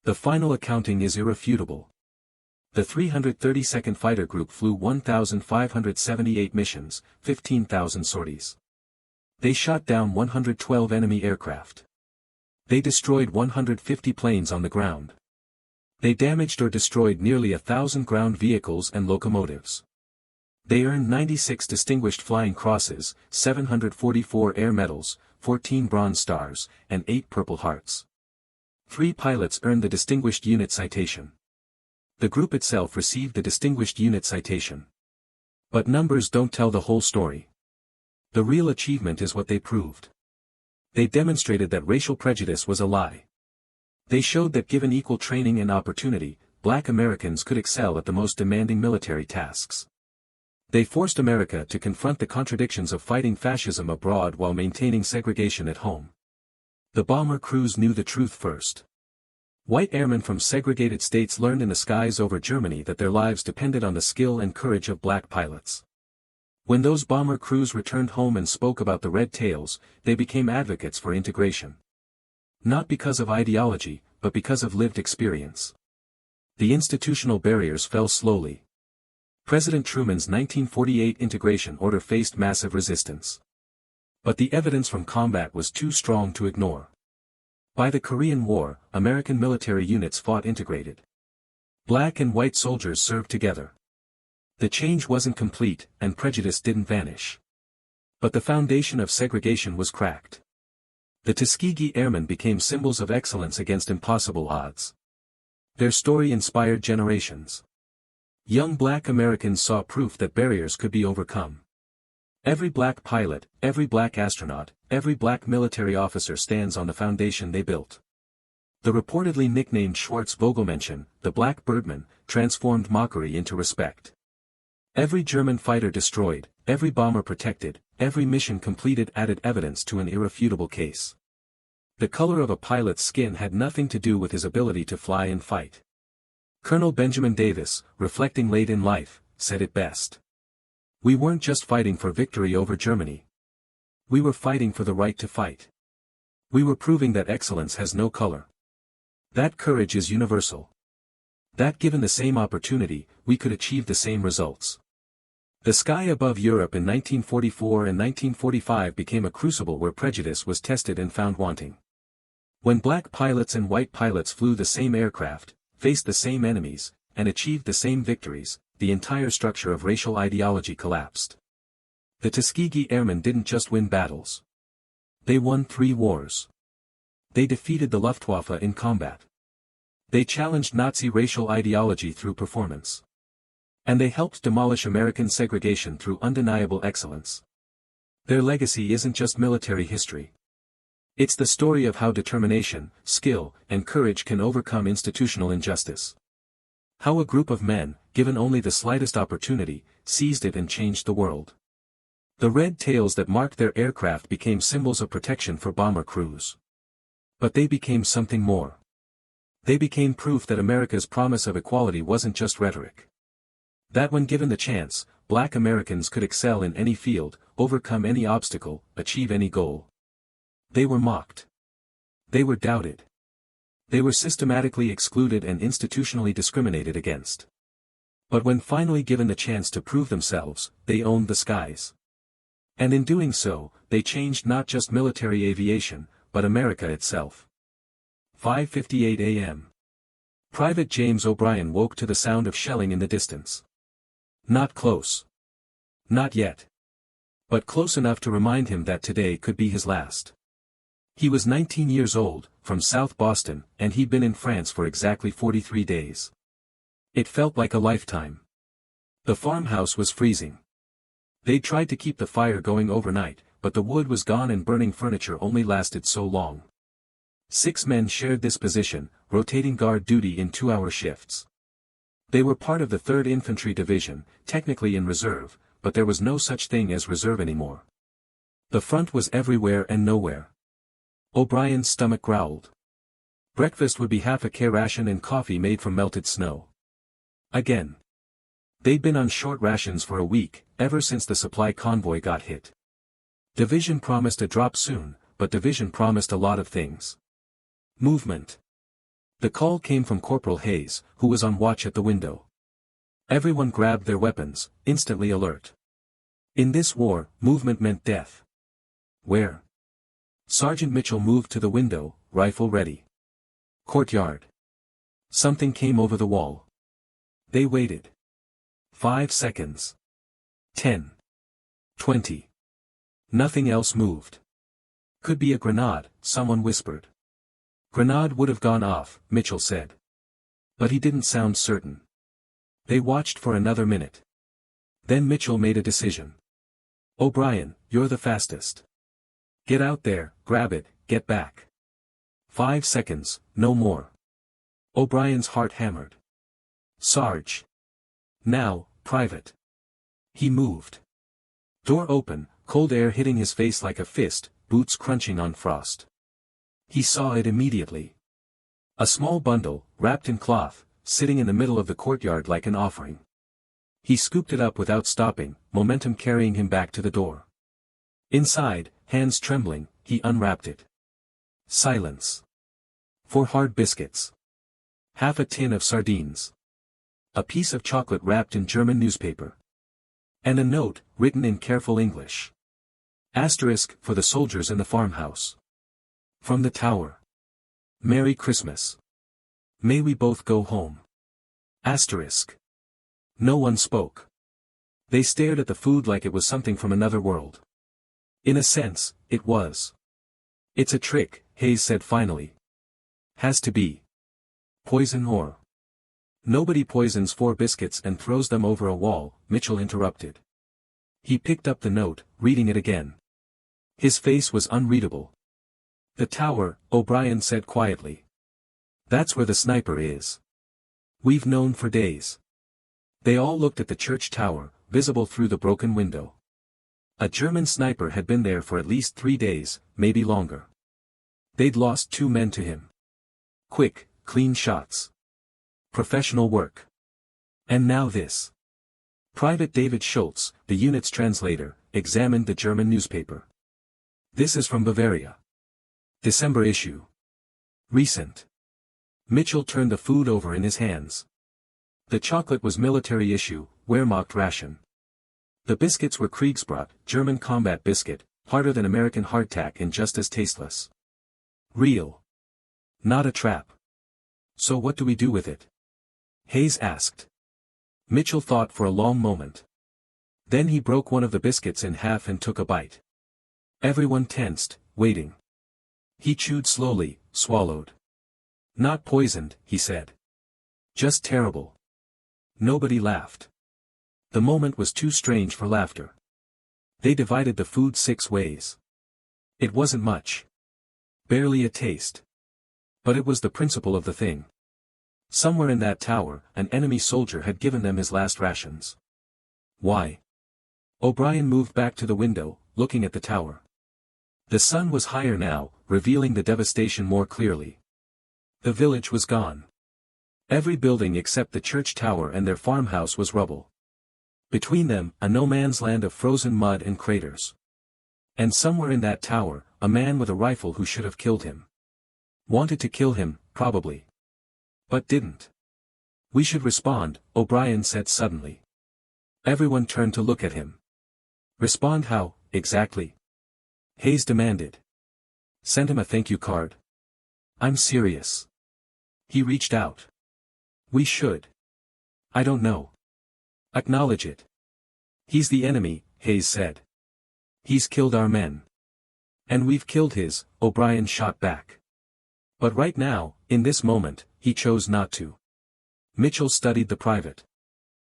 The final accounting is irrefutable. The 332nd Fighter Group flew 1,578 missions, 15,000 sorties. They shot down 112 enemy aircraft. They destroyed 150 planes on the ground. They damaged or destroyed nearly 1,000 ground vehicles and locomotives. They earned 96 Distinguished Flying Crosses, 744 Air Medals, 14 Bronze Stars, and 8 Purple Hearts. 3 pilots earned the Distinguished Unit Citation. The group itself received the Distinguished Unit Citation. But numbers don't tell the whole story. The real achievement is what they proved. They demonstrated that racial prejudice was a lie. They showed that given equal training and opportunity, Black Americans could excel at the most demanding military tasks. They forced America to confront the contradictions of fighting fascism abroad while maintaining segregation at home. The bomber crews knew the truth first. White airmen from segregated states learned in the skies over Germany that their lives depended on the skill and courage of black pilots. When those bomber crews returned home and spoke about the red tails, they became advocates for integration. Not because of ideology, but because of lived experience. The institutional barriers fell slowly. President Truman's 1948 integration order faced massive resistance. But the evidence from combat was too strong to ignore. By the Korean War, American military units fought integrated. Black and white soldiers served together. The change wasn't complete, and prejudice didn't vanish. But the foundation of segregation was cracked. The Tuskegee Airmen became symbols of excellence against impossible odds. Their story inspired generations. Young black Americans saw proof that barriers could be overcome. Every black pilot, every black astronaut, every black military officer stands on the foundation they built. The reportedly nicknamed Schwarz-Vogelmännchen, the Black Birdman, transformed mockery into respect. Every German fighter destroyed, every bomber protected, every mission completed added evidence to an irrefutable case. The color of a pilot's skin had nothing to do with his ability to fly and fight. Colonel Benjamin Davis, reflecting late in life, said it best. We weren't just fighting for victory over Germany. We were fighting for the right to fight. We were proving that excellence has no color. That courage is universal. That given the same opportunity, we could achieve the same results. The sky above Europe in 1944 and 1945 became a crucible where prejudice was tested and found wanting. When black pilots and white pilots flew the same aircraft, faced the same enemies, and achieved the same victories, the entire structure of racial ideology collapsed. The Tuskegee Airmen didn't just win battles. They won 3 wars. They defeated the Luftwaffe in combat. They challenged Nazi racial ideology through performance. And they helped demolish American segregation through undeniable excellence. Their legacy isn't just military history. It's the story of how determination, skill, and courage can overcome institutional injustice. How a group of men, given only the slightest opportunity, seized it and changed the world. The red tails that marked their aircraft became symbols of protection for bomber crews. But they became something more. They became proof that America's promise of equality wasn't just rhetoric. That when given the chance, black Americans could excel in any field, overcome any obstacle, achieve any goal. They were mocked. They were doubted. They were systematically excluded and institutionally discriminated against. But when finally given the chance to prove themselves, they owned the skies. And in doing so, they changed not just military aviation, but America itself. 5:58 a.m. Private James O'Brien woke to the sound of shelling in the distance. Not close. Not yet. But close enough to remind him that today could be his last. He was 19 years old, from South Boston, and he'd been in France for exactly 43 days. It felt like a lifetime. The farmhouse was freezing. They'd tried to keep the fire going overnight, but the wood was gone and burning furniture only lasted so long. 6 men shared this position, rotating guard duty in 2-hour shifts. They were part of the 3rd Infantry Division, technically in reserve, but there was no such thing as reserve anymore. The front was everywhere and nowhere. O'Brien's stomach growled. Breakfast would be half a care ration and coffee made from melted snow. Again. They'd been on short rations for a week, ever since the supply convoy got hit. Division promised a drop soon, but Division promised a lot of things. Movement. The call came from Corporal Hayes, who was on watch at the window. Everyone grabbed their weapons, instantly alert. In this war, movement meant death. Where? Sergeant Mitchell moved to the window, rifle ready. Courtyard. Something came over the wall. They waited. 5 seconds. 10. 20. Nothing else moved. Could be a grenade, someone whispered. Grenade would have gone off, Mitchell said. But he didn't sound certain. They watched for another minute. Then Mitchell made a decision. O'Brien, you're the fastest. Get out there, grab it, get back. 5 seconds, no more. O'Brien's heart hammered. Sarge. Now, Private. He moved. Door open, cold air hitting his face like a fist, boots crunching on frost. He saw it immediately. A small bundle, wrapped in cloth, sitting in the middle of the courtyard like an offering. He scooped it up without stopping, momentum carrying him back to the door. Inside, hands trembling, he unwrapped it. Silence. 4 hard biscuits. Half a tin of sardines. A piece of chocolate wrapped in German newspaper. And a note, written in careful English. Asterisk, for the soldiers in the farmhouse. From the tower. Merry Christmas. May we both go home. Asterisk. No one spoke. They stared at the food like it was something from another world. In a sense, it was. It's a trick, Hayes said finally. Has to be. Poison or. Nobody poisons 4 biscuits and throws them over a wall, Mitchell interrupted. He picked up the note, reading it again. His face was unreadable. The tower, O'Brien said quietly. That's where the sniper is. We've known for days. They all looked at the church tower, visible through the broken window. A German sniper had been there for at least 3 days, maybe longer. They'd lost 2 men to him. Quick, clean shots. Professional work. And now this. Private David Schultz, the unit's translator, examined the German newspaper. This is from Bavaria. December issue. Recent. Mitchell turned the food over in his hands. The chocolate was military issue, Wehrmacht ration. The biscuits were Kriegsbrot, German combat biscuit, harder than American hardtack and just as tasteless. Real. Not a trap. So what do we do with it? Hayes asked. Mitchell thought for a long moment. Then he broke one of the biscuits in half and took a bite. Everyone tensed, waiting. He chewed slowly, swallowed. Not poisoned, he said. Just terrible. Nobody laughed. The moment was too strange for laughter. They divided the food 6 ways. It wasn't much. Barely a taste. But it was the principle of the thing. Somewhere in that tower, an enemy soldier had given them his last rations. Why? O'Brien moved back to the window, looking at the tower. The sun was higher now, revealing the devastation more clearly. The village was gone. Every building except the church tower and their farmhouse was rubble. Between them, a no-man's land of frozen mud and craters. And somewhere in that tower, a man with a rifle who should have killed him. Wanted to kill him, probably. But didn't. We should respond, O'Brien said suddenly. Everyone turned to look at him. Respond how, exactly? Hayes demanded. Send him a thank you card. I'm serious. He reached out. We should. I don't know. Acknowledge it. He's the enemy, Hayes said. He's killed our men. And we've killed his, O'Brien shot back. But right now, in this moment, he chose not to. Mitchell studied the private.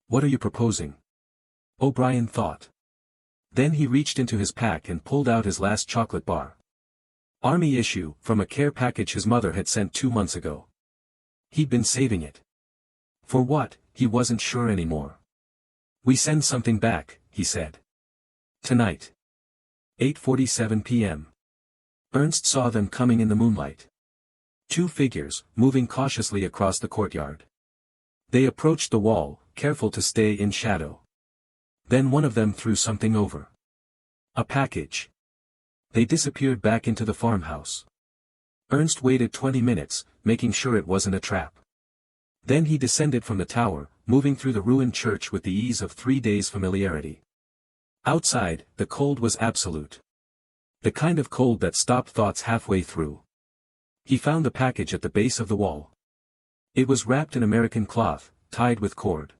What are you proposing? O'Brien thought. Then he reached into his pack and pulled out his last chocolate bar. Army issue, from a care package his mother had sent 2 months ago. He'd been saving it. For what, he wasn't sure anymore. We send something back, he said. Tonight. 8:47 p.m. Ernst saw them coming in the moonlight. 2 figures, moving cautiously across the courtyard. They approached the wall, careful to stay in shadow. Then one of them threw something over. A package. They disappeared back into the farmhouse. Ernst waited 20 minutes, making sure it wasn't a trap. Then he descended from the tower, moving through the ruined church with the ease of 3 days' familiarity. Outside, the cold was absolute. The kind of cold that stopped thoughts halfway through. He found the package at the base of the wall. It was wrapped in American cloth, tied with cord.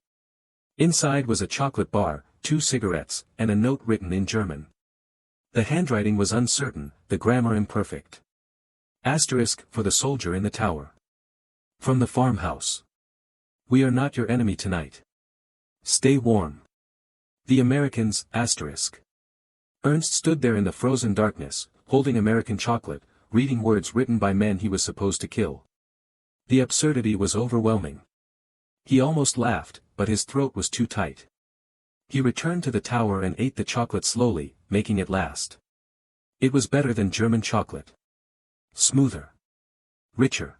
Inside was a chocolate bar, 2 cigarettes, and a note written in German. The handwriting was uncertain, the grammar imperfect. Asterisk for the soldier in the tower. From the farmhouse. We are not your enemy tonight. Stay warm. The Americans, asterisk. Ernst stood there in the frozen darkness, holding American chocolate, reading words written by men he was supposed to kill. The absurdity was overwhelming. He almost laughed, but his throat was too tight. He returned to the tower and ate the chocolate slowly, making it last. It was better than German chocolate. Smoother. Richer.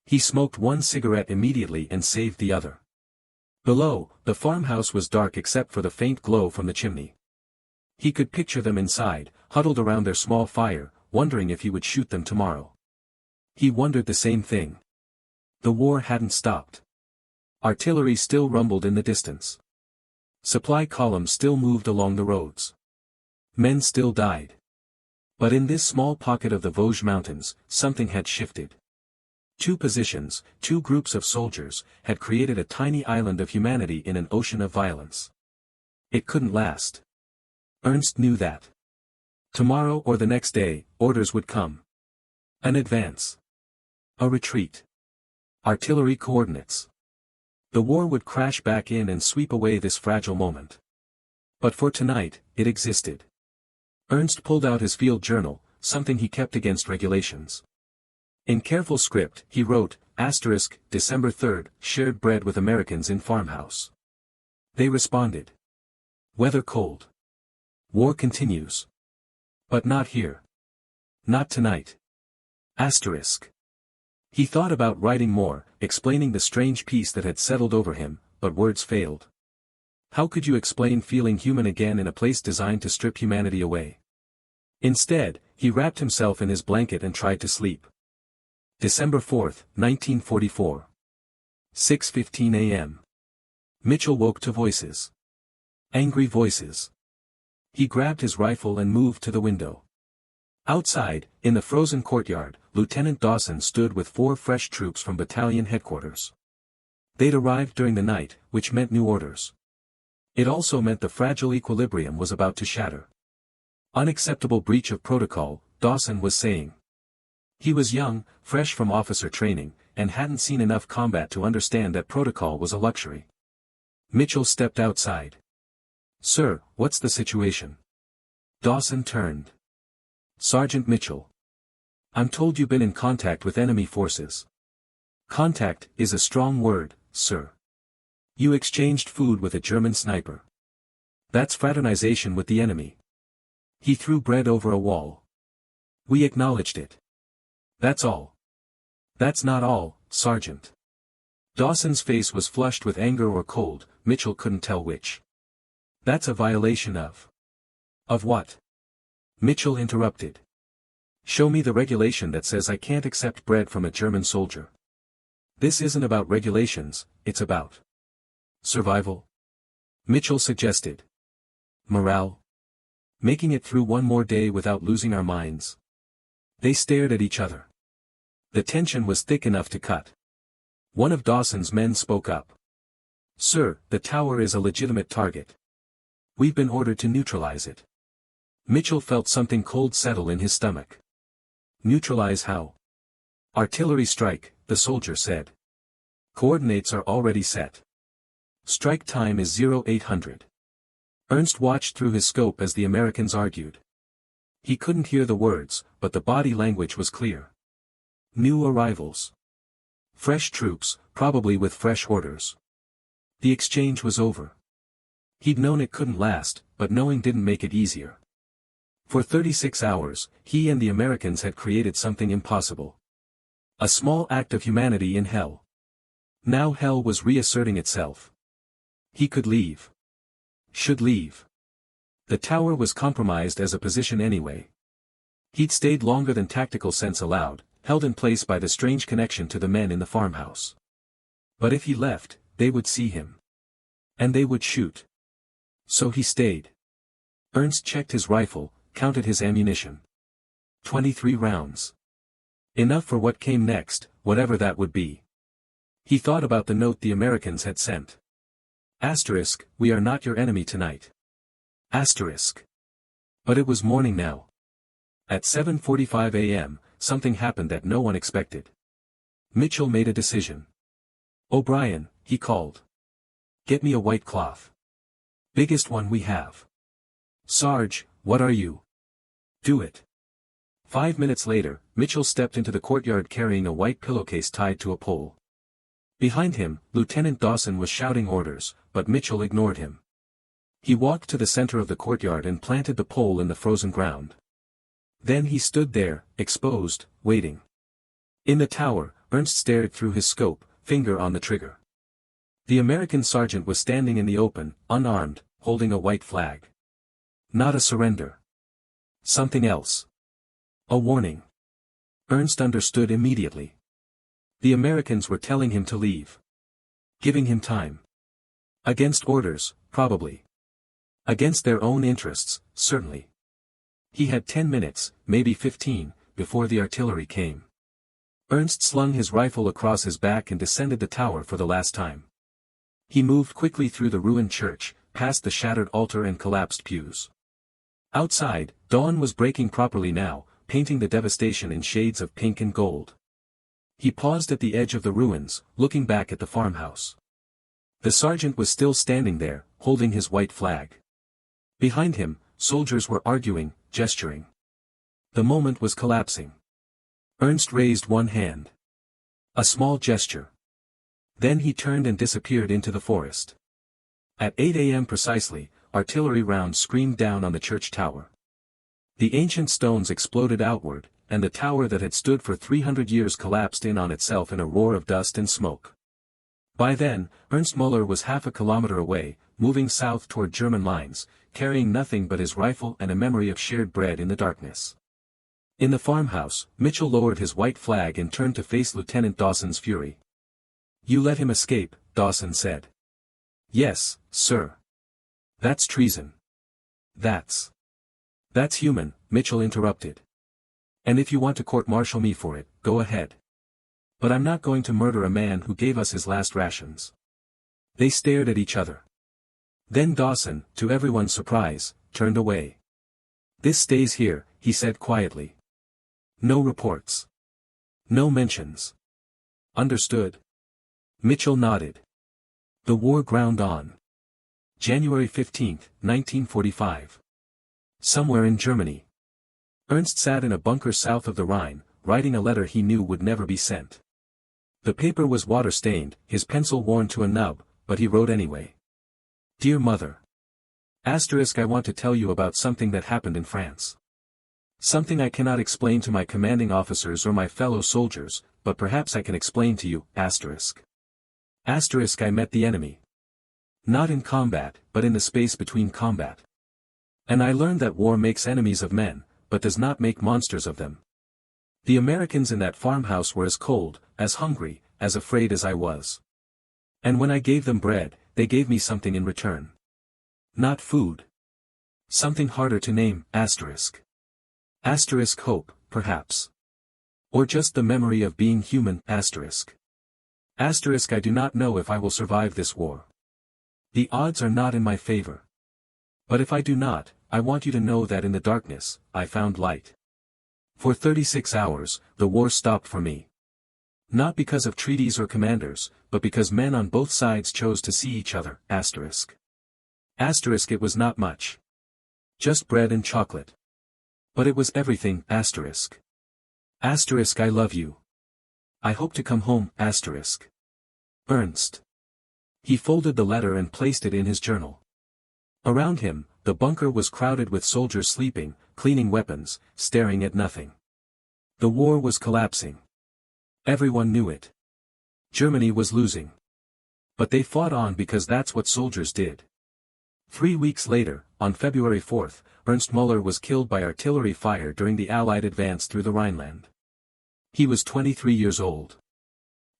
He smoked 1 cigarette immediately and saved the other. Below, the farmhouse was dark except for the faint glow from the chimney. He could picture them inside, huddled around their small fire, wondering if he would shoot them tomorrow. He wondered the same thing. The war hadn't stopped. Artillery still rumbled in the distance. Supply columns still moved along the roads. Men still died. But in this small pocket of the Vosges Mountains, something had shifted. 2 positions, 2 groups of soldiers, had created a tiny island of humanity in an ocean of violence. It couldn't last. Ernst knew that. Tomorrow or the next day, orders would come. An advance. A retreat. Artillery coordinates. The war would crash back in and sweep away this fragile moment. But for tonight, it existed. Ernst pulled out his field journal, something he kept against regulations. In careful script, he wrote, asterisk, December 3rd, shared bread with Americans in farmhouse. They responded. Weather cold. War continues. But not here. Not tonight. Asterisk. He thought about writing more, explaining the strange peace that had settled over him, but words failed. How could you explain feeling human again in a place designed to strip humanity away? Instead, he wrapped himself in his blanket and tried to sleep. December 4th, 1944. 6:15 a.m. Mitchell woke to voices. Angry voices. He grabbed his rifle and moved to the window. Outside, in the frozen courtyard, Lieutenant Dawson stood with 4 fresh troops from battalion headquarters. They'd arrived during the night, which meant new orders. It also meant the fragile equilibrium was about to shatter. Unacceptable breach of protocol, Dawson was saying. He was young, fresh from officer training, and hadn't seen enough combat to understand that protocol was a luxury. Mitchell stepped outside. Sir, what's the situation? Dawson turned. Sergeant Mitchell. I'm told you've been in contact with enemy forces. Contact is a strong word, sir. You exchanged food with a German sniper. That's fraternization with the enemy. He threw bread over a wall. We acknowledged it. That's all. That's not all, Sergeant. Dawson's face was flushed with anger or cold, Mitchell couldn't tell which. That's a violation of. Of what? Mitchell interrupted. Show me the regulation that says I can't accept bread from a German soldier. This isn't about regulations, it's about survival. Mitchell suggested. Morale. Making it through one more day without losing our minds. They stared at each other. The tension was thick enough to cut. One of Dawson's men spoke up. Sir, the tower is a legitimate target. We've been ordered to neutralize it. Mitchell felt something cold settle in his stomach. Neutralize how? Artillery strike, the soldier said. Coordinates are already set. Strike time is 0800. Ernst watched through his scope as the Americans argued. He couldn't hear the words, but the body language was clear. New arrivals. Fresh troops, probably with fresh orders. The exchange was over. He'd known it couldn't last, but knowing didn't make it easier. For 36 hours, he and the Americans had created something impossible. A small act of humanity in hell. Now hell was reasserting itself. He could leave. Should leave. The tower was compromised as a position anyway. He'd stayed longer than tactical sense allowed, held in place by the strange connection to the men in the farmhouse. But if he left, they would see him. And they would shoot. So he stayed. Ernst checked his rifle, counted his ammunition. 23 rounds. Enough for what came next, whatever that would be. He thought about the note the Americans had sent. Asterisk, we are not your enemy tonight. Asterisk. But it was morning now. At 7:45 a.m., something happened that no one expected. Mitchell made a decision. "O'Brien," he called. "Get me a white cloth. Biggest one we have." "Sarge, what are you?" "Do it." 5 minutes later, Mitchell stepped into the courtyard carrying a white pillowcase tied to a pole. Behind him, Lieutenant Dawson was shouting orders, but Mitchell ignored him. He walked to the center of the courtyard and planted the pole in the frozen ground. Then he stood there, exposed, waiting. In the tower, Ernst stared through his scope, finger on the trigger. The American sergeant was standing in the open, unarmed, holding a white flag. Not a surrender. Something else. A warning. Ernst understood immediately. The Americans were telling him to leave. Giving him time. Against orders, probably. Against their own interests, certainly. He had 10 minutes, maybe 15, before the artillery came. Ernst slung his rifle across his back and descended the tower for the last time. He moved quickly through the ruined church, past the shattered altar and collapsed pews. Outside, dawn was breaking properly now, painting the devastation in shades of pink and gold. He paused at the edge of the ruins, looking back at the farmhouse. The sergeant was still standing there, holding his white flag. Behind him, soldiers were arguing, gesturing. The moment was collapsing. Ernst raised one hand. A small gesture. Then he turned and disappeared into the forest. At 8 a.m. precisely, artillery rounds screamed down on the church tower. The ancient stones exploded outward, and the tower that had stood for 300 years collapsed in on itself in a roar of dust and smoke. By then, Ernst Müller was half a kilometer away, moving south toward German lines, carrying nothing but his rifle and a memory of shared bread in the darkness. In the farmhouse, Mitchell lowered his white flag and turned to face Lieutenant Dawson's fury. "You let him escape," Dawson said. "Yes, sir." "That's treason." That's human," Mitchell interrupted. "And if you want to court-martial me for it, go ahead. But I'm not going to murder a man who gave us his last rations." They stared at each other. Then Dawson, to everyone's surprise, turned away. "This stays here," he said quietly. "No reports. No mentions." "Understood." Mitchell nodded. The war ground on. January 15, 1945. Somewhere in Germany. Ernst sat in a bunker south of the Rhine, writing a letter he knew would never be sent. The paper was water-stained, his pencil worn to a nub, but he wrote anyway. "Dear Mother. I want to tell you about something that happened in France. Something I cannot explain to my commanding officers or my fellow soldiers, but perhaps I can explain to you, I met the enemy. Not in combat, but in the space between combat. And I learned that war makes enemies of men, but does not make monsters of them. The Americans in that farmhouse were as cold, as hungry, as afraid as I was. And when I gave them bread, they gave me something in return. Not food. Something harder to name, hope, perhaps. Or just the memory of being human, I do not know if I will survive this war. The odds are not in my favor. But if I do not, I want you to know that in the darkness, I found light. For 36 hours, the war stopped for me. Not because of treaties or commanders, but because men on both sides chose to see each other, It was not much. Just bread and chocolate. But it was everything, I love you. I hope to come home, Ernst. He folded the letter and placed it in his journal. Around him, the bunker was crowded with soldiers sleeping, cleaning weapons, staring at nothing. The war was collapsing. Everyone knew it. Germany was losing. But they fought on because that's what soldiers did. 3 weeks later, on February 4, Ernst Müller was killed by artillery fire during the Allied advance through the Rhineland. He was 23 years old.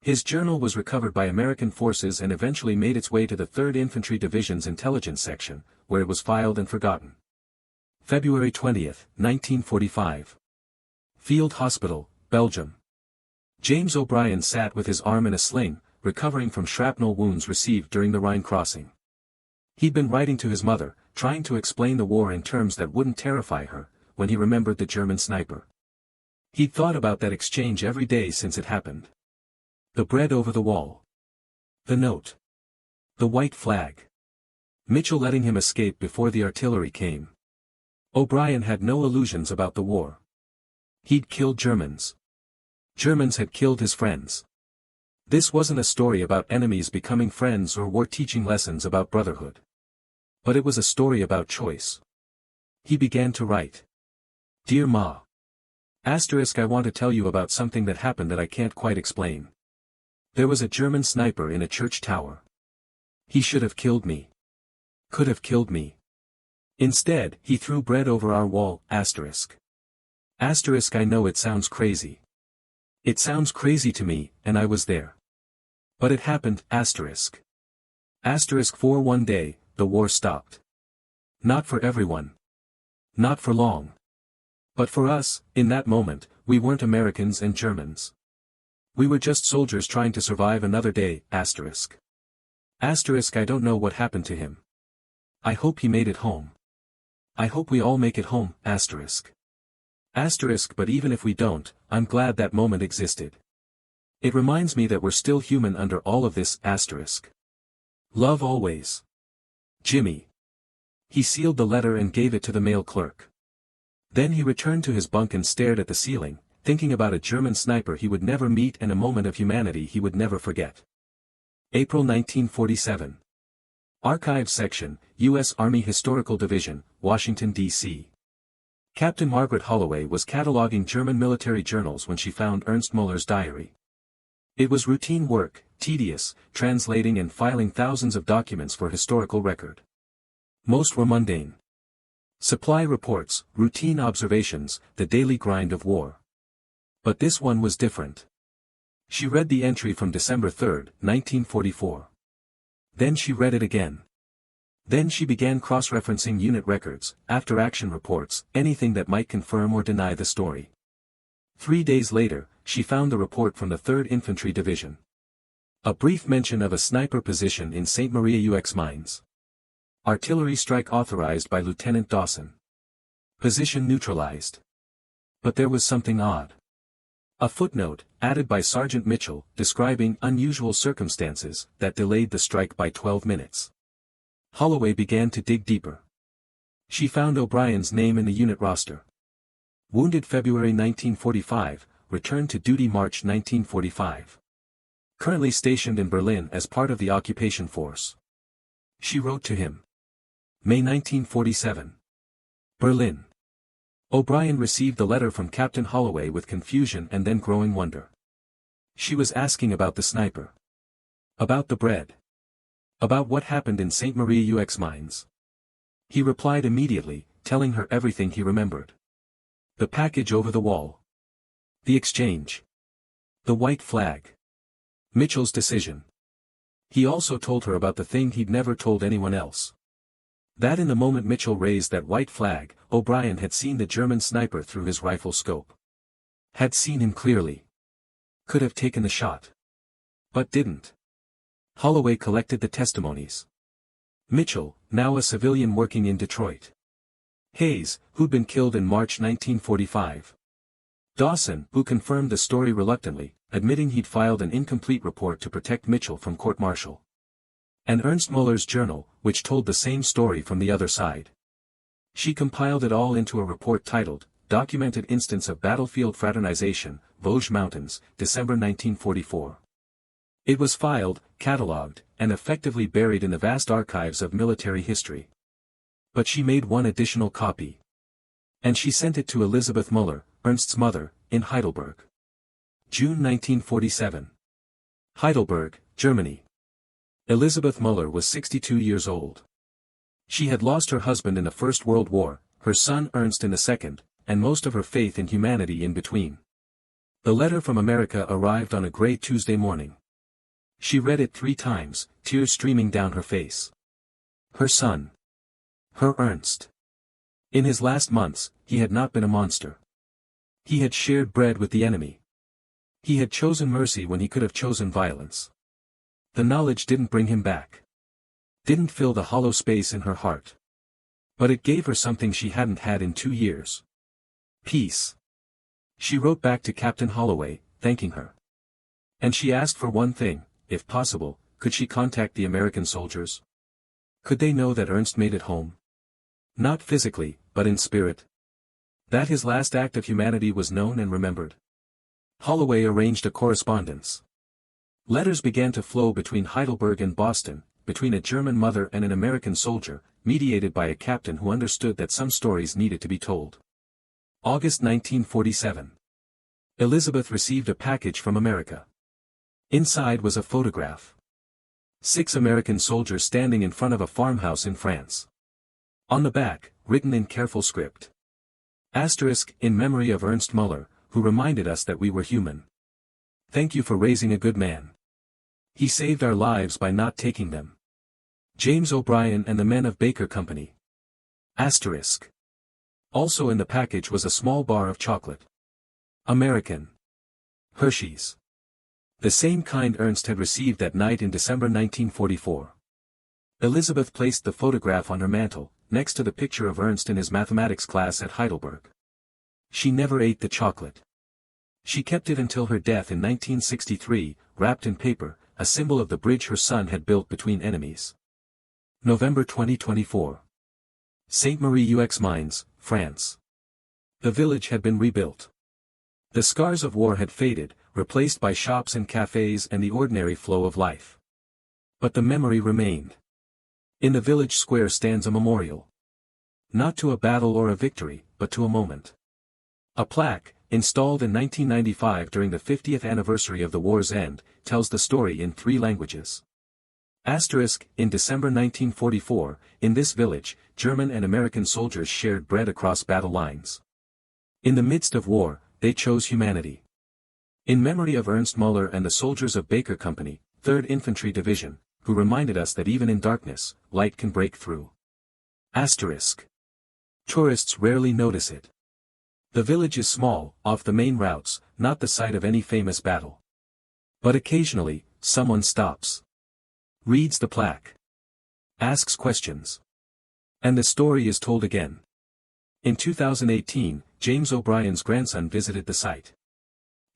His journal was recovered by American forces and eventually made its way to the 3rd Infantry Division's intelligence section, where it was filed and forgotten. February 20, 1945. Field Hospital, Belgium. James O'Brien sat with his arm in a sling, recovering from shrapnel wounds received during the Rhine crossing. He'd been writing to his mother, trying to explain the war in terms that wouldn't terrify her, when he remembered the German sniper. He'd thought about that exchange every day since it happened. The bread over the wall. The note. The white flag. Mitchell letting him escape before the artillery came. O'Brien had no illusions about the war. He'd killed Germans. Germans had killed his friends. This wasn't a story about enemies becoming friends or war teaching lessons about brotherhood. But it was a story about choice. He began to write. Dear Ma. I want to tell you about something that happened that I can't quite explain. There was a German sniper in a church tower. He should have killed me. Could have killed me. Instead, he threw bread over our wall, I know it sounds crazy. It sounds crazy to me, and I was there. But it happened, for one day, the war stopped. Not for everyone. Not for long. But for us, in that moment, we weren't Americans and Germans. We were just soldiers trying to survive another day, I don't know what happened to him. I hope he made it home. I hope we all make it home, but even if we don't, I'm glad that moment existed. It reminds me that we're still human under all of this, Love always. Jimmy. He sealed the letter and gave it to the mail clerk. Then he returned to his bunk and stared at the ceiling, thinking about a German sniper he would never meet and a moment of humanity he would never forget. April 1947. Archives Section, U.S. Army Historical Division, Washington, D.C. Captain Margaret Holloway was cataloging German military journals when she found Ernst Müller's diary. It was routine work, tedious, translating and filing thousands of documents for historical record. Most were mundane. Supply reports, routine observations, the daily grind of war. But this one was different. She read the entry from December 3, 1944. Then she read it again. Then she began cross-referencing unit records, after-action reports, anything that might confirm or deny the story. 3 days later, she found the report from the 3rd Infantry Division. A brief mention of a sniper position in Sainte-Marie-aux-Mines. Artillery strike authorized by Lieutenant Dawson. Position neutralized. But there was something odd. A footnote, added by Sergeant Mitchell, describing unusual circumstances that delayed the strike by 12 minutes. Holloway began to dig deeper. She found O'Brien's name in the unit roster. Wounded February 1945, returned to duty March 1945. Currently stationed in Berlin as part of the occupation force. She wrote to him. May 1947. Berlin. O'Brien received the letter from Captain Holloway with confusion and then growing wonder. She was asking about the sniper. About the bread. About what happened in Sainte-Marie-aux-Mines. He replied immediately, telling her everything he remembered. The package over the wall. The exchange. The white flag. Mitchell's decision. He also told her about the thing he'd never told anyone else. That in the moment Mitchell raised that white flag, O'Brien had seen the German sniper through his rifle scope. Had seen him clearly. Could have taken the shot. But didn't. Holloway collected the testimonies. Mitchell, now a civilian working in Detroit. Hayes, who'd been killed in March 1945. Dawson, who confirmed the story reluctantly, admitting he'd filed an incomplete report to protect Mitchell from court-martial. And Ernst Müller's journal, which told the same story from the other side. She compiled it all into a report titled, Documented Instance of Battlefield Fraternization, Vosges Mountains, December 1944. It was filed, catalogued, and effectively buried in the vast archives of military history. But she made one additional copy. And she sent it to Elisabeth Müller, Ernst's mother, in Heidelberg. June 1947. Heidelberg, Germany. Elisabeth Müller was 62 years old. She had lost her husband in the First World War, her son Ernst in the Second, and most of her faith in humanity in between. The letter from America arrived on a gray Tuesday morning. She read it 3 times, tears streaming down her face. Her son. Her Ernst. In his last months, he had not been a monster. He had shared bread with the enemy. He had chosen mercy when he could have chosen violence. The knowledge didn't bring him back. Didn't fill the hollow space in her heart. But it gave her something she hadn't had in 2 years. Peace. She wrote back to Captain Holloway, thanking her. And she asked for one thing, if possible, could she contact the American soldiers? Could they know that Ernst made it home? Not physically, but in spirit. That his last act of humanity was known and remembered. Holloway arranged a correspondence. Letters began to flow between Heidelberg and Boston, between a German mother and an American soldier, mediated by a captain who understood that some stories needed to be told. August 1947. Elizabeth received a package from America. Inside was a photograph. 6 American soldiers standing in front of a farmhouse in France. On the back, written in careful script. Asterisk, in memory of Ernst Müller, who reminded us that we were human. Thank you for raising a good man. He saved our lives by not taking them. James O'Brien and the men of Baker Company. Asterisk. Also in the package was a small bar of chocolate. American. Hershey's. The same kind Ernst had received that night in December 1944. Elizabeth placed the photograph on her mantel, next to the picture of Ernst in his mathematics class at Heidelberg. She never ate the chocolate. She kept it until her death in 1963, wrapped in paper, a symbol of the bridge her son had built between enemies. November 2024. Sainte-Marie-aux-Mines, France. The village had been rebuilt. The scars of war had faded, replaced by shops and cafes and the ordinary flow of life. But the memory remained. In the village square stands a memorial. Not to a battle or a victory, but to a moment. A plaque, installed in 1995 during the 50th anniversary of the war's end, tells the story in 3 languages. Asterisk, in December 1944, in this village, German and American soldiers shared bread across battle lines. In the midst of war, they chose humanity. In memory of Ernst Müller and the soldiers of Baker Company, 3rd Infantry Division, who reminded us that even in darkness, light can break through. Asterisk. Tourists rarely notice it. The village is small, off the main routes, not the site of any famous battle. But occasionally, someone stops. Reads the plaque. Asks questions. And the story is told again. In 2018, James O'Brien's grandson visited the site.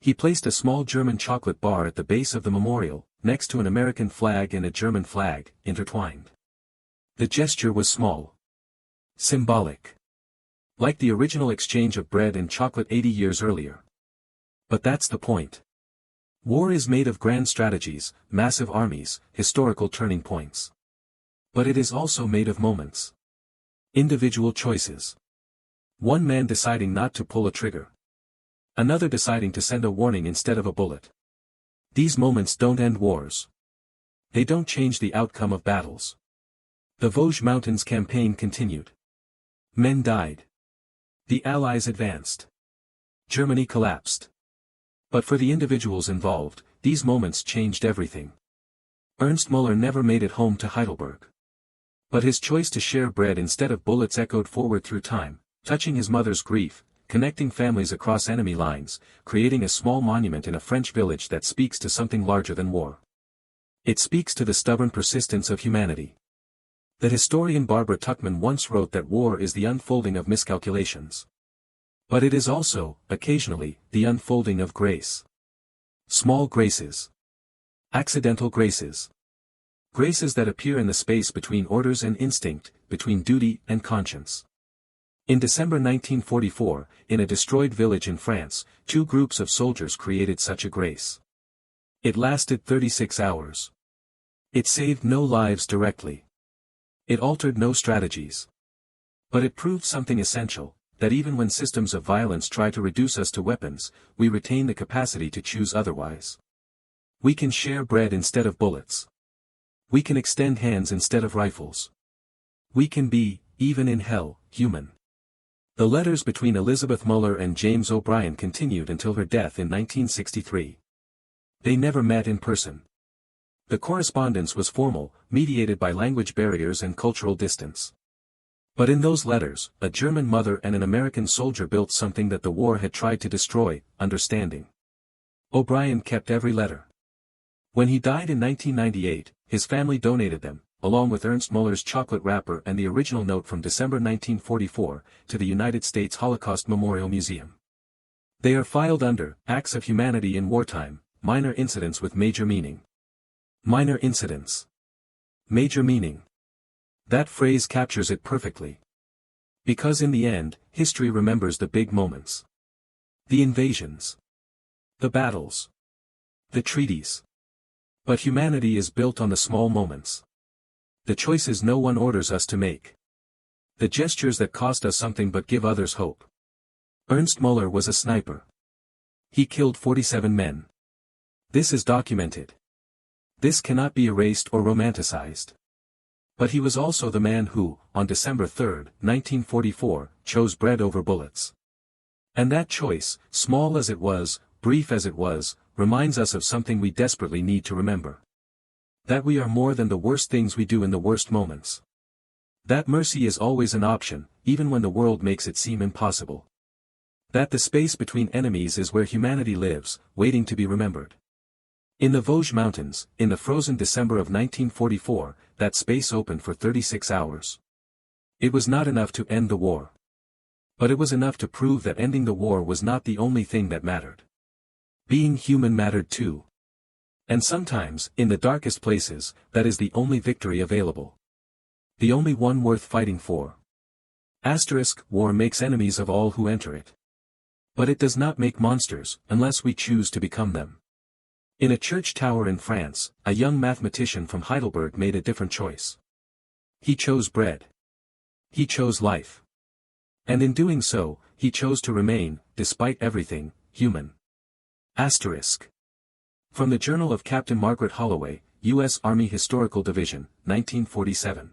He placed a small German chocolate bar at the base of the memorial, next to an American flag and a German flag, intertwined. The gesture was small. Symbolic. Like the original exchange of bread and chocolate 80 years earlier. But that's the point. War is made of grand strategies, massive armies, historical turning points. But it is also made of moments. Individual choices. One man deciding not to pull a trigger. Another deciding to send a warning instead of a bullet. These moments don't end wars. They don't change the outcome of battles. The Vosges Mountains campaign continued. Men died. The Allies advanced. Germany collapsed. But for the individuals involved, these moments changed everything. Ernst Müller never made it home to Heidelberg. But his choice to share bread instead of bullets echoed forward through time, touching his mother's grief, connecting families across enemy lines, creating a small monument in a French village that speaks to something larger than war. It speaks to the stubborn persistence of humanity. The historian Barbara Tuchman once wrote that war is the unfolding of miscalculations. But it is also, occasionally, the unfolding of grace. Small graces. Accidental graces. Graces that appear in the space between orders and instinct, between duty and conscience. In December 1944, in a destroyed village in France, 2 groups of soldiers created such a grace. It lasted 36 hours. It saved no lives directly. It altered no strategies. But it proved something essential, that even when systems of violence try to reduce us to weapons, we retain the capacity to choose otherwise. We can share bread instead of bullets. We can extend hands instead of rifles. We can be, even in hell, human. The letters between Elizabeth Müller and James O'Brien continued until her death in 1963. They never met in person. The correspondence was formal, mediated by language barriers and cultural distance. But in those letters, a German mother and an American soldier built something that the war had tried to destroy: understanding. O'Brien kept every letter. When he died in 1998, his family donated them, along with Ernst Müller's chocolate wrapper and the original note from December 1944, to the United States Holocaust Memorial Museum. They are filed under Acts of Humanity in Wartime, Minor Incidents with Major Meaning. Minor incidents. Major meaning. That phrase captures it perfectly. Because in the end, history remembers the big moments. The invasions. The battles. The treaties. But humanity is built on the small moments. The choices no one orders us to make. The gestures that cost us something but give others hope. Ernst Müller was a sniper. He killed 47 men. This is documented. This cannot be erased or romanticized. But he was also the man who, on December 3, 1944, chose bread over bullets. And that choice, small as it was, brief as it was, reminds us of something we desperately need to remember. That we are more than the worst things we do in the worst moments. That mercy is always an option, even when the world makes it seem impossible. That the space between enemies is where humanity lives, waiting to be remembered. In the Vosges Mountains, in the frozen December of 1944, that space opened for 36 hours. It was not enough to end the war. But it was enough to prove that ending the war was not the only thing that mattered. Being human mattered too. And sometimes, in the darkest places, that is the only victory available. The only one worth fighting for. War makes enemies of all who enter it. But it does not make monsters, unless we choose to become them. In a church tower in France, a young mathematician from Heidelberg made a different choice. He chose bread. He chose life. And in doing so, he chose to remain, despite everything, human. From the Journal of Captain Margaret Holloway, U.S. Army Historical Division, 1947.